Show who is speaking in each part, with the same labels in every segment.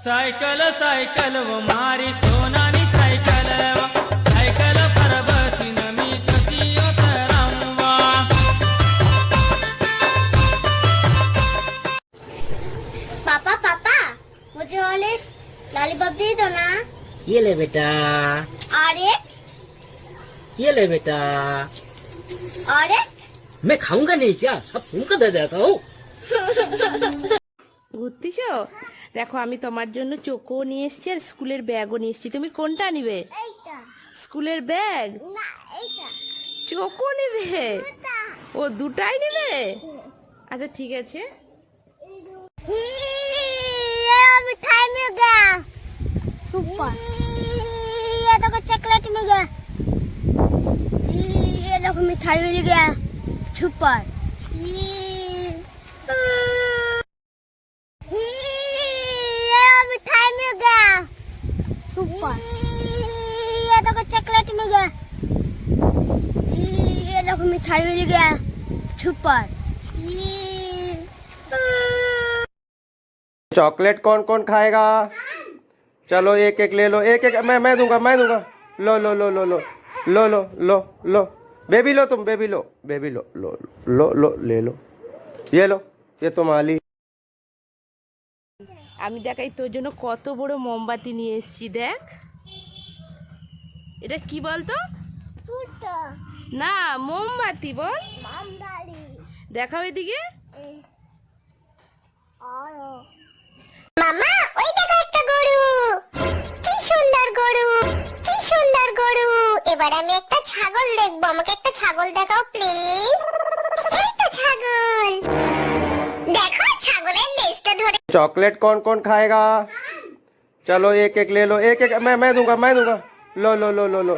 Speaker 1: Cycle cycle व मारी सोनानी cycle cycle पर बसीन मी कशी उतरावा.
Speaker 2: पापा पापा मुझे और एक लॉलीपॉप दे दो ना.
Speaker 3: ये ले बेटा,
Speaker 2: और एक
Speaker 3: ये ले बेटा.
Speaker 2: और एक
Speaker 3: मैं खाऊंगा नहीं क्या, सब तुमको दे देता हूँ.
Speaker 4: ঘুরতেছো? দেখো আমি তোমার জন্য চোখও নিয়ে এসেছি আর স্কুলের ব্যাগও নিয়ে এসেছি। তুমি কোনটা নিবে?
Speaker 2: এইটা
Speaker 4: স্কুলের ব্যাগ?
Speaker 2: না এইটা
Speaker 4: চোখও নেবে?
Speaker 2: এটা
Speaker 4: ও দুটাই নেবে? আচ্ছা ঠিক আছে।
Speaker 2: ये मिठाई मिल गया. सुपर. ये देखो चॉकलेट मिल गया. ये देखो मिठाई मिल गया. सुपर. ये मिठाई मिल गया. सुपर. ये देखो चॉकलेट मिल गया. ये देखो मिठाई मिल गया. सुपर.
Speaker 5: चॉकलेट कौन कौन खाएगा? चलो एक एक ले लो, एक एक मैं दूंगा. लो लो लो लो लो लो लो लो लो बेबी लो, तुम बेबी लो, बेबी लो लो लो लो ले लो. ये लो, ये तुम्हारी.
Speaker 4: আমি দেখাই তোর জন্য কত বড় মোমবাতি নিয়ে এসেছি। দেখ এটা কি বলতো?
Speaker 2: ফুটো
Speaker 4: না মোমবাতি বল।
Speaker 2: মামবাড়ি
Speaker 4: দেখাও এদিকে।
Speaker 2: মামা ওই দেখো একটা গরু. কি সুন্দর গরু, কি সুন্দর গরু. এবার আমি একটা ছাগল দেখবো. আমাকে একটা ছাগল দেখাও প্লিজ. এই তো ছাগল. দেখো ছাগলের লেজটা ধরে.
Speaker 5: चॉकलेट कौन कौन खाएगा? चलो एक एक ले लो, एक एक मैं दूंगा. लो लो लो लो लो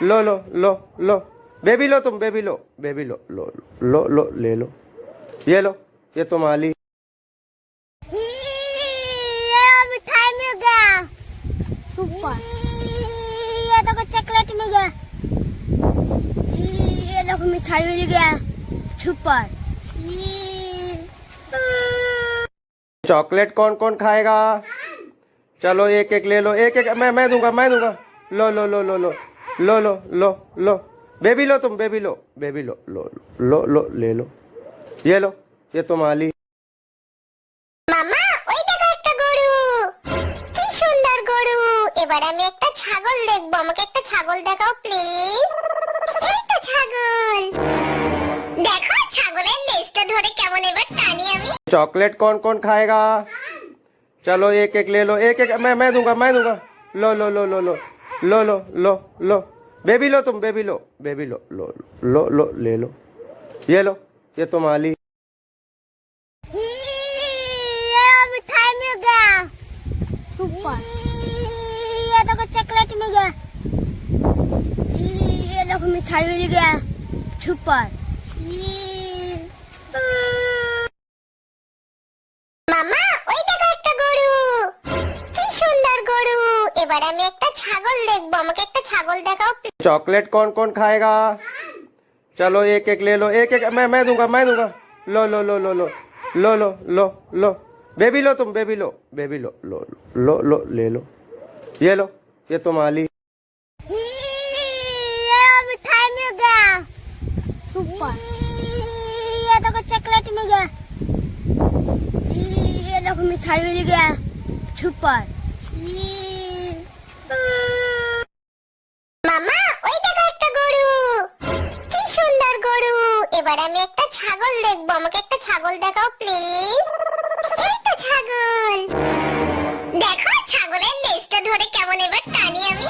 Speaker 5: लो लो लो लो बेबी लो, तुम बेबी लो, बेबी लो लो लो लो ले लो. ये लो, ये तुम्हारी.
Speaker 2: ये मिठाई मिल गया. सुपर. ये देखो चॉकलेट मिल गया. ये देखो मिठाई मिल गया. सुपर.
Speaker 5: चॉकलेट कौन कौन खाएगा? चलो एक एक ले लो, एक एक मैं दूंगा. लो लो लो लो लो लो लो लो लो बेबी लो, तुम बेबी लो, बेबी लो लो लो लो ले लो. ये लो, ये तुम्हारी.
Speaker 2: মামা ওই দেখো একটা গরু. কি সুন্দর গরু. এবার আমি একটা ছাগল দেখবো. আমাকে একটা ছাগল দেখাও প্লিজ. এই তো ছাগল. দেখো ছাগলের লেজটা ধরে কেমন এবার টানি আমি.
Speaker 5: चॉकलेट कौन कौन खाएगा? चलो एक एक ले लो, एक एक मैं दूंगा. लो लो लो लो लो लो लो लो लो बेबी लो, तुम बेबी लो, बेबी लो लो लो लो ले लो. ये लो, ये तुम्हारी.
Speaker 2: ये मिठाई मिल गया. सुपर. ये देखो चॉकलेट मिल गया. ये देखो मिठाई मिल गया. सुपर. মামা ওই দেখো একটা গরু. কি সুন্দর গরু. এবার আমি একটা ছাগল দেখবো. আমাকে একটা ছাগল দেখাও.
Speaker 5: चॉकलेट कौन कौन खाएगा? चलो एक एक ले लो, एक एक मैं दूंगा. लो लो लो लो लो लो लो लो लो बेबी लो, तुम बेबी लो, बेबी लो लो लो लो ले लो. ये लो, ये तुम्हारी.
Speaker 2: ये मिठाई मिल गया. सुपर. ये देखो चॉकलेट मिल गया. ये देखो मिठाई मिल गया. सुपर. মামা ওই দেখো একটা গরু. কি সুন্দর গরু. এবার আমি একটা ছাগল দেখবো. আমাকে একটা ছাগল দেখাও প্লিজ. এই তো ছাগল. দেখো ছাগলের লেজটা ধরে কেমন এবার টানি আমি.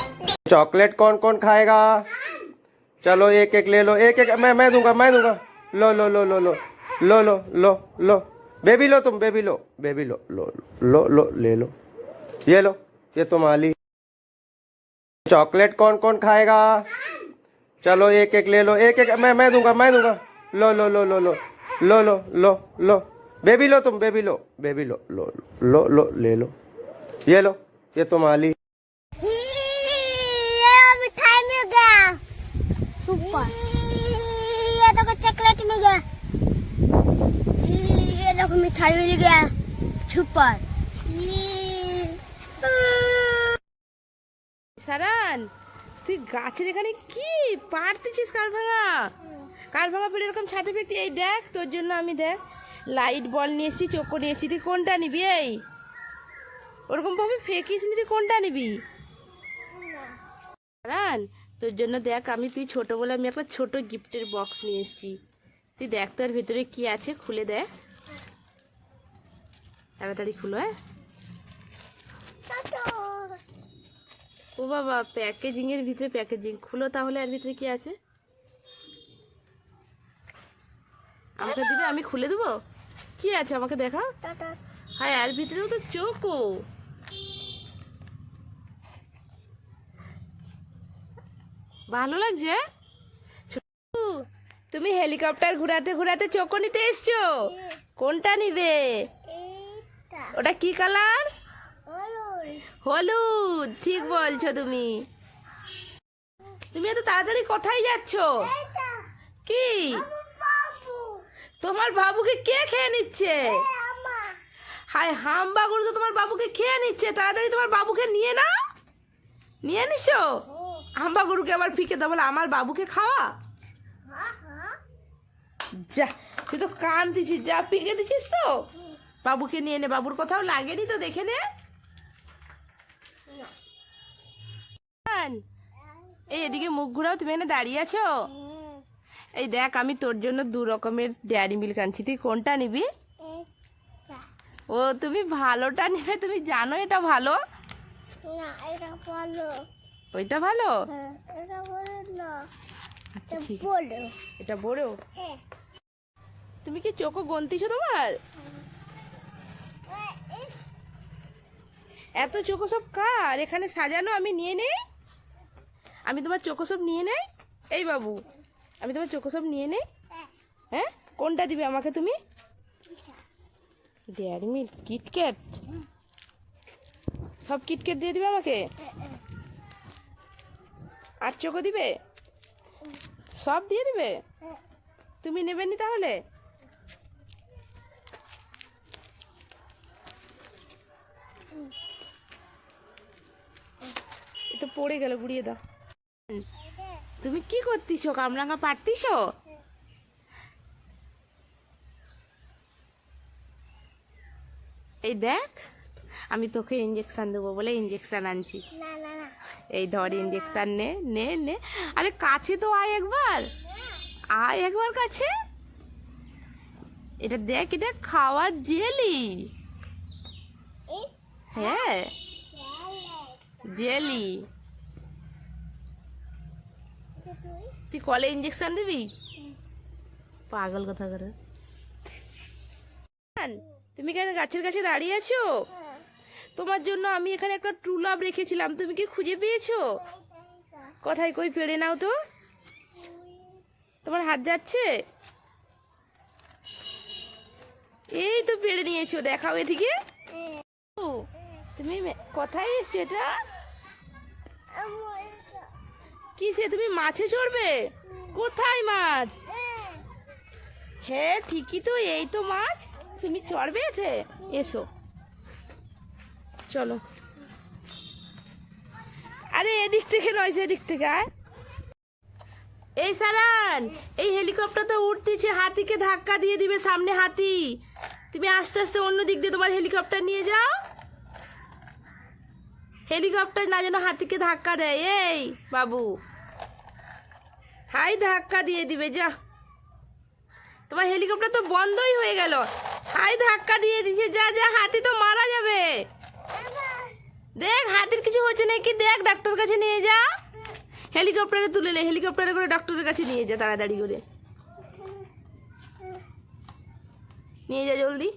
Speaker 5: चॉकलेट कौन कौन खाएगा? चलो एक एक ले लो, एक एक मैं दूंगा. लो लो लो लो लो लो लो लो लो बेबी लो, तुम बेबी लो, बेबी लो लो लो लो ले लो. ये लो, ये तुम्हारी. चॉकलेट कौन कौन खाएगा? चलो एक एक ले लो, एक एक मैं दूंगा. लो लो लो लो लो लो लो लो लो बेबी लो, तुम बेबी लो, बेबी लो लो लो लो ले लो. ये लो, ये तुम्हारी.
Speaker 2: ये मिठाई मिल गया. सुपर. ये देखो चॉकलेट मिल गया. ये देखो मिठाई मिल गया. सुपर.
Speaker 4: সারান, তুই গাছের এখানে কি পারতেছিস? কার ভাঙা ফেলে এরকম ছাদে ফেলতি? এই দেখ, তোর জন্য আমি দেখ লাইট বল নিয়ে এসেছি, চোখো নিয়ে এসেছি। তুই কোনটা নিবি? এই ওরকম ভাবে ফেঁকিস নি, তুই কোনটা নিবি? সারান, তোর জন্য দেখ তুই ছোট বলে আমি একটা ছোট গিফটের বক্স নিয়ে এসেছি। তুই দেখ তোর ভেতরে কি আছে, খুলে দেখ, তাড়াতাড়ি খুলো। হ্যাঁ, ও বাবা, প্যাকেজিং এর ভিতরে প্যাকেজিং, খুলো তাহলে। আর ভিতরে কি আছে আমাকে দিবে, আমি খুলে দেবো। কি আছে আমাকে দেখা। হ্যাঁ, আর ভিতরেও তো চোখও। ভালো লাগছে। তুমি হেলিকপ্টার ঘুরাতে ঘুরাতে চোখও নিতে এসছো? কোনটা নিবে? ওটা কি কালার? হলুদ। ঠিক বলছো তুমি। তুমি এত তাড়াতাড়ি কোথায় যাচ্ছ? কি তোমার বাবুকে কে খেয়ে নিচ্ছে? হায় হাম্বাগুড়, তো তোমার বাবুকে খেয়ে নিচ্ছে। তাড়াতাড়ি তোমার বাবুকে নিয়ে নাও। নিয়ে নিছো? হাম্বাগুড়কে আবার ফিকে দাও বলে আমার বাবুকে খাওয়া। যা, তুই তো কাঁদতেছিস, যা ফিকে দিছিস তো। বাবুকে নিয়ে নে, বাবুর কোথাও লাগেনি তো, দেখে নে। এই এদিকে মুখ ঘুরাও, তুমি এখানে দাঁড়িয়ে আছো। এই দেখ, আমি তোর জন্য 2 রকমের ডেয়ারি মিল্ক আনছি। তুই কোনটা নিবি? ও, তুমি ভালোটা নিবে। তুমি জানো এটা ভালো? ওইটা ভালো? আচ্ছা, ঠিক আছে। এটা বড়। তুমি কি চোখও গন্তিছো তোমার? এত চোখো সব কার এখানে সাজানো? আমি নিয়ে নেই, আমি তোমার চোখো সব নিয়ে নেই। এই বাবু, আমি তোমার চোখো সব নিয়ে নেই। হ্যাঁ, কোনটা দিবে আমাকে তুমি? ডেয়ারি মিল্ক, কিটক্যাট, সব কিটক্যাট দিয়ে দিবে আমাকে? আর চোখো দিবে? সব দিয়ে দিবে? তুমি নেবে নি তাহলে? তো পড়ে গেল, গুড়িয়ে দাও। তুমি কি করতেছো? কামরাঙা পারতিছো? এই দেখ, আমি তোকে ইঞ্জেকশন দেবো বলে ইঞ্জেকশন আনছি। এই ধর ইঞ্জেকশন, নে নে নে। আরে কাছে তো আয় একবার, আয় একবার কাছে। এটা দেখ, এটা খাওয়ার জেলি। হ্যাঁ, জেলি। তুই কলে ইঞ্জেকশন দিবি? পাগল কথা করে। তুমি কেন গাছের কাছে দাঁড়িয়ে আছো? তোমার জন্য আমি এখানে একটা ট্রু লাভ রেখেছিলাম, তুমি কি খুঁজে পেয়েছো? কোথায়? কই, পেড়ে নাও তো। তোমার হাত যাচ্ছে? এই তো পেড়ে নিয়েছো, দেখাও এদিকে। তুমি কোথায় এসছো? এটা কিসে? তুমি মাছে চড়বে? কোথায় মাছ? হ্যাঁ ঠিকই তো, এই তো মাছ। তুমি চড়বে এতে? এসো, চলো। আরে এদিক থেকে নয়, সেদিক থেকে আয়। এই সারান, এই হেলিকপ্টার তো উঠতেছে, হাতিকে ধাক্কা দিয়ে দিবে, সামনে হাতি। তুমি আস্তে আস্তে অন্য দিক দিয়ে তোমার হেলিকপ্টার নিয়ে যাও। হেলিকপ্টার না যেন হাতিকে ধাক্কা দেয়। এই বাবু, হাই ধাক্কা দিয়ে দিবে, যা। তোমার হেলিকপ্টার তো বন্ধই হয়ে গেল। হাই ধাক্কা দিয়ে দিছে, যা যা, হাতি তো মারা যাবে। দেখ, হাতির কিছু হচ্ছে নাকি দেখ, ডাক্তার কাছে নিয়ে যা। হেলিকপ্টারে তুলে নে, হেলিকপ্টারে করে ডক্টরের কাছে নিয়ে যা, তাড়াতাড়ি করে নিয়ে যা, জলদি।